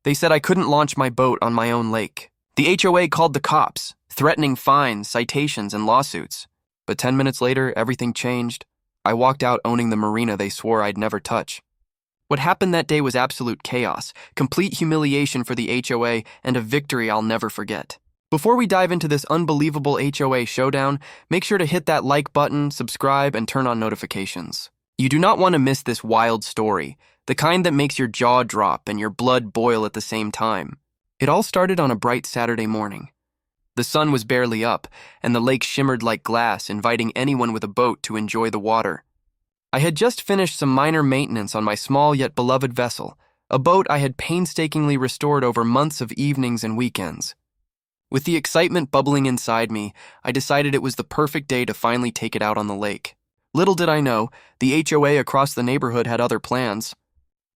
They said I couldn't launch my boat on my own lake. The HOA called the cops, threatening fines, citations, and lawsuits. But 10 minutes later, everything changed. I walked out owning the marina they swore I'd never touch. What happened that day was absolute chaos, complete humiliation for the HOA, and a victory I'll never forget. Before we dive into this unbelievable HOA showdown, make sure to hit that like button, subscribe, and turn on notifications. You do not want to miss this wild story, the kind that makes your jaw drop and your blood boil at the same time. It all started on a bright Saturday morning. The sun was barely up, and the lake shimmered like glass, inviting anyone with a boat to enjoy the water. I had just finished some minor maintenance on my small yet beloved vessel, a boat I had painstakingly restored over months of evenings and weekends. With the excitement bubbling inside me, I decided it was the perfect day to finally take it out on the lake. Little did I know, the HOA across the neighborhood had other plans.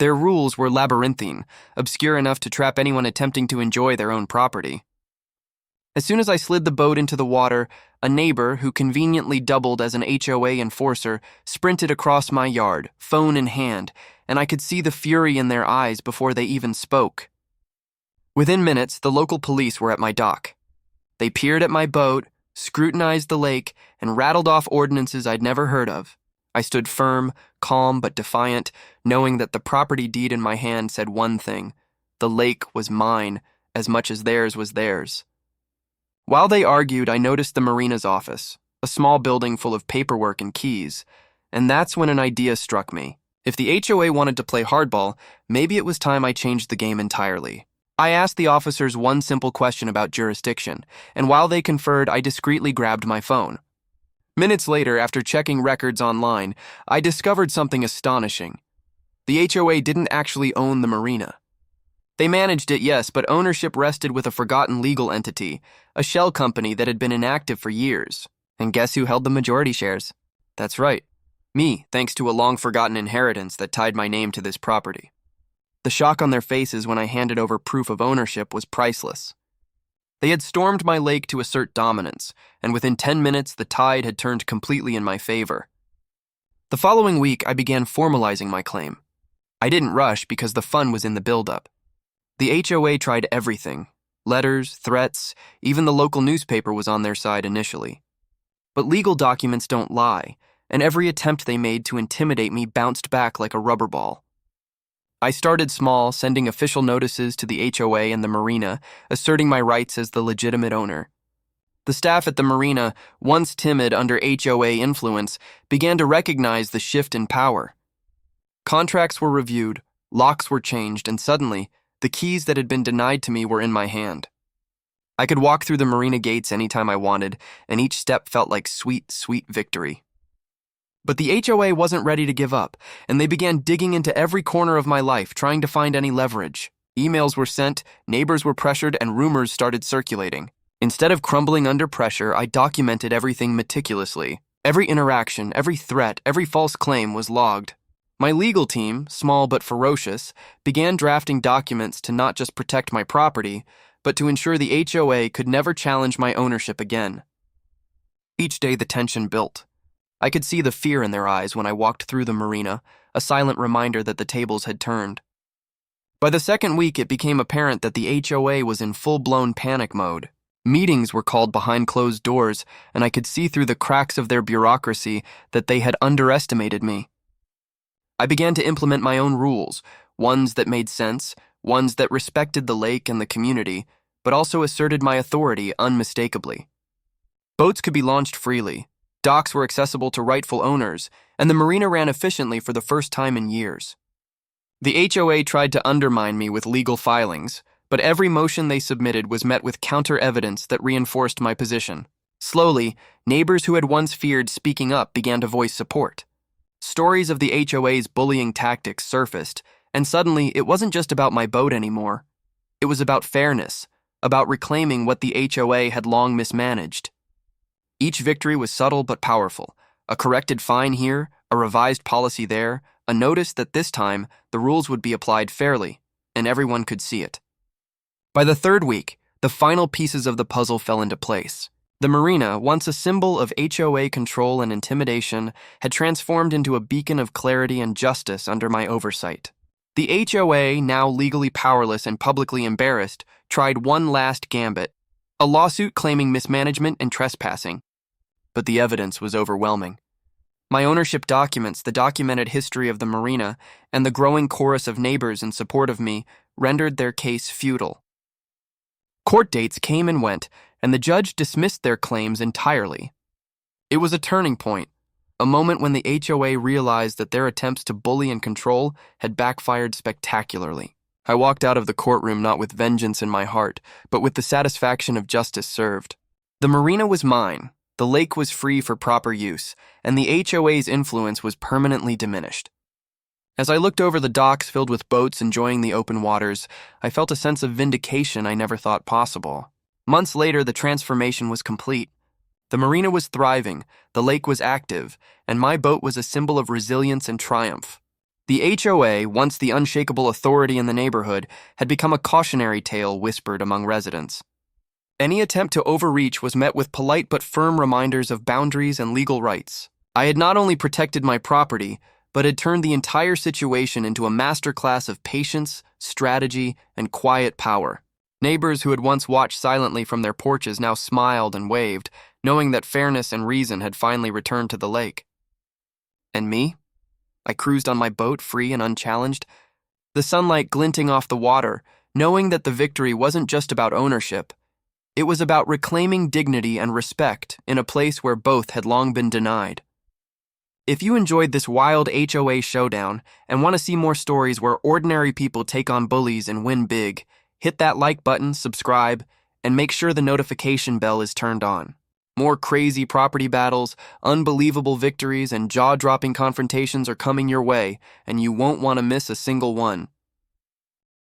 Their rules were labyrinthine, obscure enough to trap anyone attempting to enjoy their own property. As soon as I slid the boat into the water, a neighbor, who conveniently doubled as an HOA enforcer, sprinted across my yard, phone in hand, and I could see the fury in their eyes before they even spoke. Within minutes, the local police were at my dock. They peered at my boat, scrutinized the lake, and rattled off ordinances I'd never heard of. I stood firm, calm, but defiant, knowing that the property deed in my hand said one thing: the lake was mine, as much as theirs was theirs. While they argued, I noticed the Marina's office, a small building full of paperwork and keys, and that's when an idea struck me. If the HOA wanted to play hardball, maybe it was time I changed the game entirely. I asked the officers one simple question about jurisdiction, and while they conferred, I discreetly grabbed my phone. Minutes later, after checking records online, I discovered something astonishing. The HOA didn't actually own the marina. They managed it, yes, but ownership rested with a forgotten legal entity, a shell company that had been inactive for years. And guess who held the majority shares? That's right, me, thanks to a long-forgotten inheritance that tied my name to this property. The shock on their faces when I handed over proof of ownership was priceless. They had stormed my lake to assert dominance, and within 10 minutes the tide had turned completely in my favor. The following week, I began formalizing my claim. I didn't rush because the fun was in the buildup. The HOA tried everything: letters, threats, even the local newspaper was on their side initially. But legal documents don't lie, and every attempt they made to intimidate me bounced back like a rubber ball. I started small, sending official notices to the HOA and the marina, asserting my rights as the legitimate owner. The staff at the marina, once timid under HOA influence, began to recognize the shift in power. Contracts were reviewed, locks were changed, and suddenly, the keys that had been denied to me were in my hand. I could walk through the marina gates anytime I wanted, and each step felt like sweet, sweet victory. But the HOA wasn't ready to give up, and they began digging into every corner of my life, trying to find any leverage. Emails were sent, neighbors were pressured, and rumors started circulating. Instead of crumbling under pressure, I documented everything meticulously. Every interaction, every threat, every false claim was logged. My legal team, small but ferocious, began drafting documents to not just protect my property, but to ensure the HOA could never challenge my ownership again. Each day the tension built. I could see the fear in their eyes when I walked through the marina, a silent reminder that the tables had turned. By the second week, it became apparent that the HOA was in full-blown panic mode. Meetings were called behind closed doors, and I could see through the cracks of their bureaucracy that they had underestimated me. I began to implement my own rules, ones that made sense, ones that respected the lake and the community, but also asserted my authority unmistakably. Boats could be launched freely, docks were accessible to rightful owners, and the marina ran efficiently for the first time in years. The HOA tried to undermine me with legal filings, but every motion they submitted was met with counter-evidence that reinforced my position. Slowly, neighbors who had once feared speaking up began to voice support. Stories of the HOA's bullying tactics surfaced, and suddenly it wasn't just about my boat anymore. It was about fairness, about reclaiming what the HOA had long mismanaged. Each victory was subtle but powerful. A corrected fine here, a revised policy there, a notice that this time the rules would be applied fairly, and everyone could see it. By the third week, the final pieces of the puzzle fell into place. The marina, once a symbol of HOA control and intimidation, had transformed into a beacon of clarity and justice under my oversight. The HOA, now legally powerless and publicly embarrassed, tried one last gambit, a lawsuit claiming mismanagement and trespassing. But the evidence was overwhelming. My ownership documents, the documented history of the marina, and the growing chorus of neighbors in support of me rendered their case futile. Court dates came and went, and the judge dismissed their claims entirely. It was a turning point, a moment when the HOA realized that their attempts to bully and control had backfired spectacularly. I walked out of the courtroom not with vengeance in my heart, but with the satisfaction of justice served. The marina was mine, the lake was free for proper use, and the HOA's influence was permanently diminished. As I looked over the docks filled with boats enjoying the open waters, I felt a sense of vindication I never thought possible. Months later, the transformation was complete. The marina was thriving, the lake was active, and my boat was a symbol of resilience and triumph. The HOA, once the unshakable authority in the neighborhood, had become a cautionary tale whispered among residents. Any attempt to overreach was met with polite but firm reminders of boundaries and legal rights. I had not only protected my property, but had turned the entire situation into a masterclass of patience, strategy, and quiet power. Neighbors who had once watched silently from their porches now smiled and waved, knowing that fairness and reason had finally returned to the lake. And me? I cruised on my boat, free and unchallenged, the sunlight glinting off the water, knowing that the victory wasn't just about ownership. It was about reclaiming dignity and respect in a place where both had long been denied. If you enjoyed this wild HOA showdown and want to see more stories where ordinary people take on bullies and win big, hit that like button, subscribe, and make sure the notification bell is turned on. More crazy property battles, unbelievable victories, and jaw-dropping confrontations are coming your way, and you won't want to miss a single one.